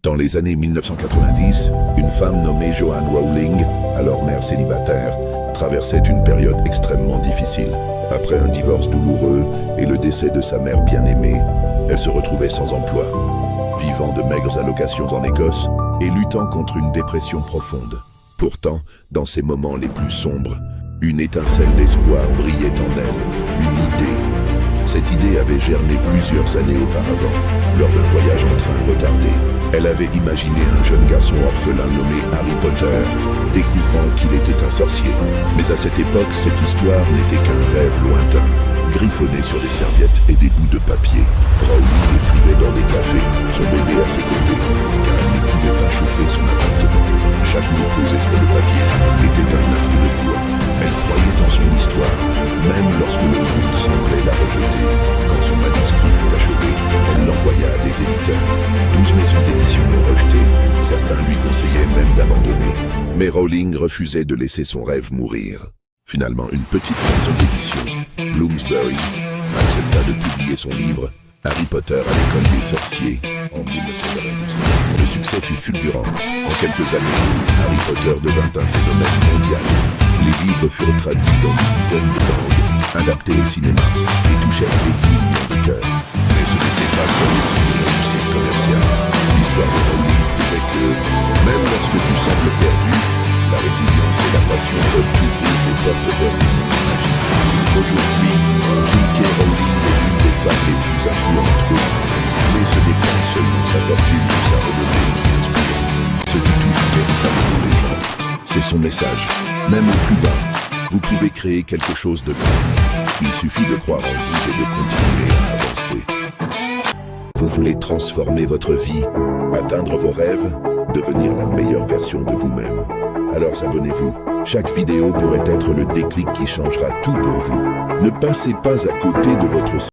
Dans les années 1990, une femme nommée Joanne Rowling, alors mère célibataire, traversait une période extrêmement difficile. Après un divorce douloureux et le décès de sa mère bien-aimée, elle se retrouvait sans emploi, vivant de maigres allocations en Écosse et luttant contre une dépression profonde. Pourtant, dans ces moments les plus sombres, une étincelle d'espoir brillait en elle, une idée. Cette idée avait germé plusieurs années auparavant, lors d'un voyage en train retardé. Elle avait imaginé un jeune garçon orphelin nommé Harry Potter, découvrant qu'il était un sorcier. Mais à cette époque, cette histoire n'était qu'un rêve lointain, griffonné sur des serviettes et des bouts de papier. Rowling écrivait dans des cafés, son bébé à ses côtés, car elle ne pouvait pas chauffer son appartement. Chaque mot posé sur le papier était un acte de foi. Elle croyait en son histoire, même lorsque le monde semblait la rejeter. Quand son manuscrit fut achevé, elle l'envoya à des éditeurs. 12 maisons d'édition l'ont rejeté. Certains lui conseillaient même d'abandonner. Mais Rowling refusait de laisser son rêve mourir. Finalement, une petite maison d'édition, Bloomsbury, accepta de publier son livre Harry Potter à l'école des sorciers en 1999. Le succès fut fulgurant. En quelques années, Harry Potter devint un phénomène mondial. Les livres furent traduits dans des dizaines de langues, adaptés au cinéma et touchèrent des millions de cœurs. Mais ce n'était pas seulement une réussite commerciale. L'histoire de Rowling prouvait que, même lorsque tout semble perdu, la résilience et la passion peuvent ouvrir des portes vers des mondes magiques. Aujourd'hui, J.K. Rowling est l'une des femmes les plus influentes au monde. Mais ce n'est pas seulement sa fortune ou sa renommée qui inspire. Ce qui touche véritablement les gens, c'est son message. Même au plus bas, vous pouvez créer quelque chose de grand. Il suffit de croire en vous et de continuer à avancer. Vous voulez transformer votre vie, atteindre vos rêves, devenir la meilleure version de vous-même. Alors abonnez-vous. Chaque vidéo pourrait être le déclic qui changera tout pour vous. Ne passez pas à côté de votre